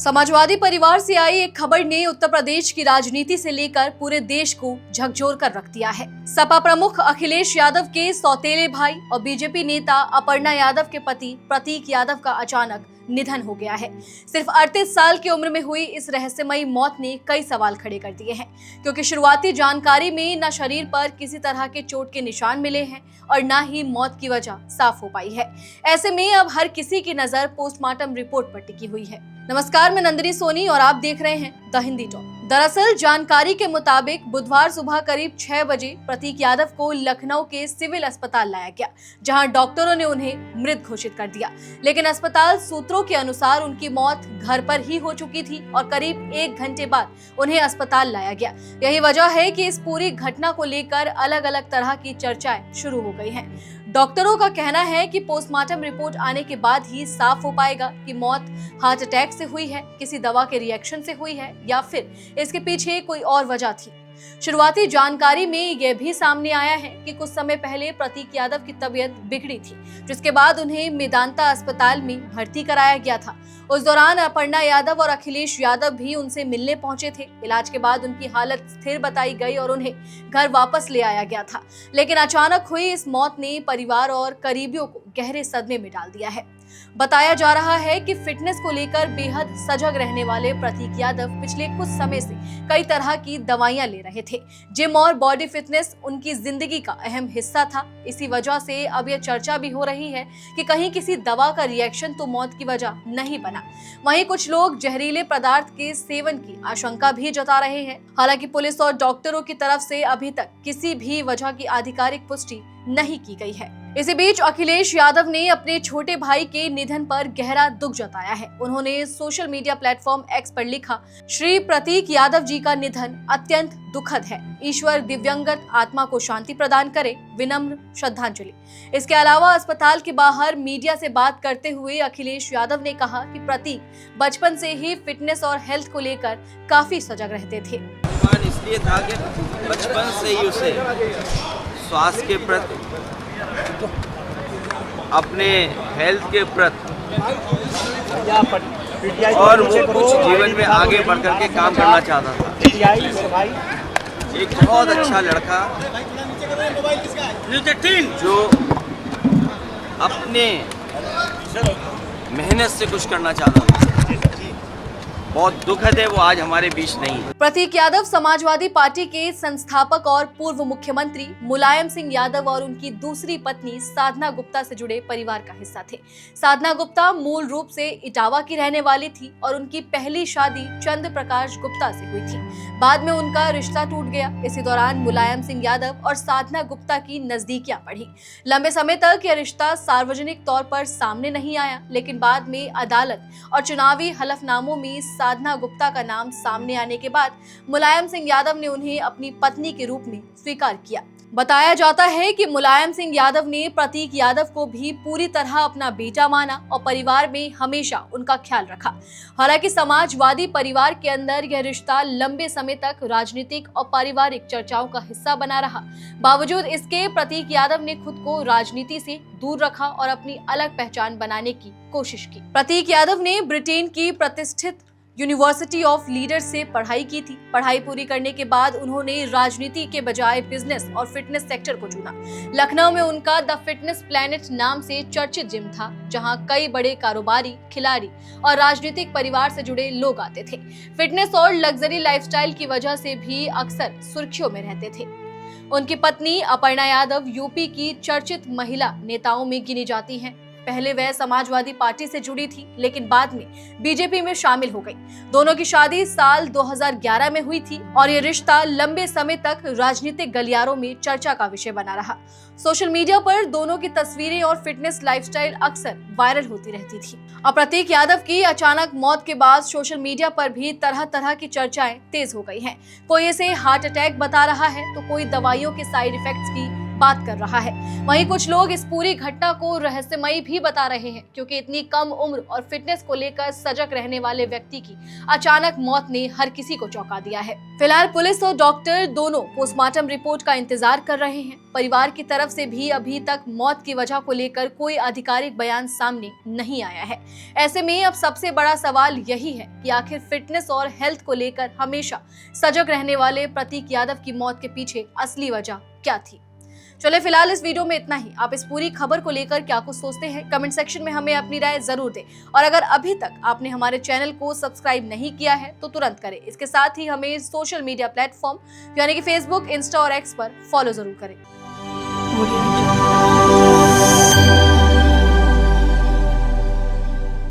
समाजवादी परिवार से आई एक खबर ने उत्तर प्रदेश की राजनीति से लेकर पूरे देश को झकझोर कर रख दिया है। सपा प्रमुख अखिलेश यादव के सौतेले भाई और बीजेपी नेता अपर्णा यादव के पति प्रतीक यादव का अचानक निधन हो गया है। सिर्फ 38 साल की उम्र में हुई इस रहस्यमयी मौत ने कई सवाल खड़े कर दिए हैं, क्योंकि शुरुआती जानकारी में न शरीर पर किसी तरह के चोट के निशान मिले हैं और न ही मौत की वजह साफ हो पाई है। ऐसे में अब हर किसी की नजर पोस्टमार्टम रिपोर्ट पर टिकी हुई है। नमस्कार, मैं नंदिनी सोनी और आप देख रहे हैं द हिंदी टॉक। दरअसल जानकारी के मुताबिक बुधवार सुबह करीब 6 बजे प्रतीक यादव को लखनऊ के सिविल अस्पताल लाया गया, जहां डॉक्टरों ने उन्हें मृत घोषित कर दिया। लेकिन अस्पताल सूत्रों के अनुसार उनकी मौत घर पर ही हो चुकी थी और करीब 1 घंटे बाद उन्हें अस्पताल लाया गया। यही वजह है कि इस पूरी घटना को लेकर अलग अलग तरह की चर्चाएं शुरू हो गई हैं। डॉक्टरों का कहना है कि पोस्टमार्टम रिपोर्ट आने के बाद ही साफ हो पाएगा कि मौत हार्ट अटैक से हुई है, किसी दवा के रिएक्शन से हुई है या फिर इसके पीछे कोई और वजह थी। शुरुआती जानकारी में यह भी सामने आया है कि कुछ समय पहले प्रतीक यादव की तबीयत बिगड़ी थी, जिसके बाद उन्हें मेदांता अस्पताल में भर्ती कराया गया था। उस दौरान अपर्णा यादव और अखिलेश यादव भी उनसे मिलने पहुंचे थे। इलाज के बाद उनकी हालत स्थिर बताई गई और उन्हें घर वापस ले आया गया था। लेकिन अचानक हुई इस मौत ने परिवार और करीबियों को गहरे सदमे में डाल दिया है। बताया जा रहा है कि फिटनेस को लेकर बेहद सजग रहने वाले प्रतीक यादव पिछले कुछ समय से कई तरह की दवाइयां ले रहे थे। जिम और बॉडी फिटनेस उनकी जिंदगी का अहम हिस्सा था। इसी वजह से अब यह चर्चा भी हो रही है कि कहीं किसी दवा का रिएक्शन तो मौत की वजह नहीं बना। वहीं कुछ लोग जहरीले पदार्थ के सेवन की आशंका भी जता रहे हैं। हालांकि पुलिस और डॉक्टरों की तरफ से अभी तक किसी भी वजह की आधिकारिक पुष्टि नहीं की गई है। इसी बीच अखिलेश यादव ने अपने छोटे भाई के निधन पर गहरा दुख जताया है। उन्होंने सोशल मीडिया प्लेटफॉर्म एक्स पर लिखा, श्री प्रतीक यादव जी का निधन अत्यंत दुखद है। ईश्वर दिव्यंगत आत्मा को शांति प्रदान करे, विनम्र श्रद्धांजलि। इसके अलावा अस्पताल के बाहर मीडिया से बात करते हुए अखिलेश यादव ने कहा कि प्रतीक बचपन से ही फिटनेस और हेल्थ को लेकर काफी सजग रहते थे। इसलिए था कि बचपन से ही उसे स्वास्थ्य के प्रति, अपने हेल्थ के प्रति और वो कुछ जीवन में आगे बढ़ कर के काम करना चाहता था। एक बहुत अच्छा लड़का जो अपने मेहनत से कुछ करना चाहता था। बहुत दुखद है वो आज हमारे बीच नहीं है। प्रतीक यादव समाजवादी पार्टी के संस्थापक और पूर्व मुख्यमंत्री मुलायम सिंह यादव और उनकी दूसरी पत्नी साधना गुप्ता से जुड़े परिवार का हिस्सा थे। साधना गुप्ता मूल रूप से इटावा की रहने वाली थी और उनकी पहली शादी चंद्र प्रकाश गुप्ता से हुई थी। बाद में उनका रिश्ता टूट गया। इसी दौरान मुलायम सिंह यादव और साधना गुप्ता की नजदीकियां बढ़ी। लंबे समय तक यह रिश्ता सार्वजनिक तौर पर सामने नहीं आया, लेकिन बाद में अदालत और चुनावी हलफनामों में साधना गुप्ता का नाम सामने आने के बाद मुलायम सिंह यादव ने उन्हें अपनी पत्नी के रूप में स्वीकार किया। बताया जाता है कि मुलायम सिंह यादव ने प्रतीक यादव को भी पूरी तरह अपना बेटा माना और परिवार में हमेशा उनका ख्याल रखा। हालांकि समाजवादी परिवार के अंदर यह रिश्ता लंबे समय तक राजनीतिक और पारिवारिक चर्चाओं का हिस्सा बना रहा। बावजूद इसके प्रतीक यादव ने खुद को राजनीति से दूर रखा और अपनी अलग पहचान बनाने की कोशिश की। प्रतीक यादव ने ब्रिटेन की प्रतिष्ठित यूनिवर्सिटी ऑफ लीडर्स से पढ़ाई की थी। पढ़ाई पूरी करने के बाद उन्होंने राजनीति के बजाय बिजनेस और फिटनेस सेक्टर को चुना। लखनऊ में उनका द फिटनेस प्लैनेट नाम से चर्चित जिम था, जहां कई बड़े कारोबारी, खिलाड़ी और राजनीतिक परिवार से जुड़े लोग आते थे। फिटनेस और लग्जरी लाइफस्टाइल की वजह से भी अक्सर सुर्खियों में रहते थे। उनकी पत्नी अपर्णा यादव यूपी की चर्चित महिला नेताओं में गिनी जाती हैं। पहले वह समाजवादी पार्टी से जुड़ी थी, लेकिन बाद में बीजेपी में शामिल हो गई। दोनों की शादी साल 2011 में हुई थी और ये रिश्ता लंबे समय तक राजनीतिक गलियारों में चर्चा का विषय बना रहा। सोशल मीडिया पर दोनों की तस्वीरें और फिटनेस लाइफस्टाइल अक्सर वायरल होती रहती थी। और प्रतीक यादव की अचानक मौत के बाद सोशल मीडिया पर भी तरह तरह की चर्चाएं तेज हो गई हैं। कोई इसे हार्ट अटैक बता रहा है तो कोई दवाइयों के साइड इफेक्ट्स की बात कर रहा है। वहीं कुछ लोग इस पूरी घटना को रहस्यमयी भी बता रहे हैं, क्योंकि इतनी कम उम्र और फिटनेस को लेकर सजग रहने वाले व्यक्ति की अचानक मौत ने हर किसी को चौंका दिया है। फिलहाल पुलिस और डॉक्टर दोनों पोस्टमार्टम रिपोर्ट का इंतजार कर रहे हैं। परिवार की तरफ से भी अभी तक मौत की वजह को लेकर कोई आधिकारिक बयान सामने नहीं आया है। ऐसे में अब सबसे बड़ा सवाल यही है कि आखिर फिटनेस और हेल्थ को लेकर हमेशा सजग रहने वाले प्रतीक यादव की मौत के पीछे असली वजह क्या थी। चले फिलहाल इस वीडियो में इतना ही। आप इस पूरी खबर को लेकर क्या कुछ सोचते हैं, कमेंट सेक्शन में हमें अपनी राय जरूर दें। और अगर अभी तक आपने हमारे चैनल को सब्सक्राइब नहीं किया है तो तुरंत करें। इसके साथ ही हमें सोशल मीडिया प्लेटफॉर्म यानी कि फेसबुक, इंस्टा और एक्स पर फॉलो जरूर करें।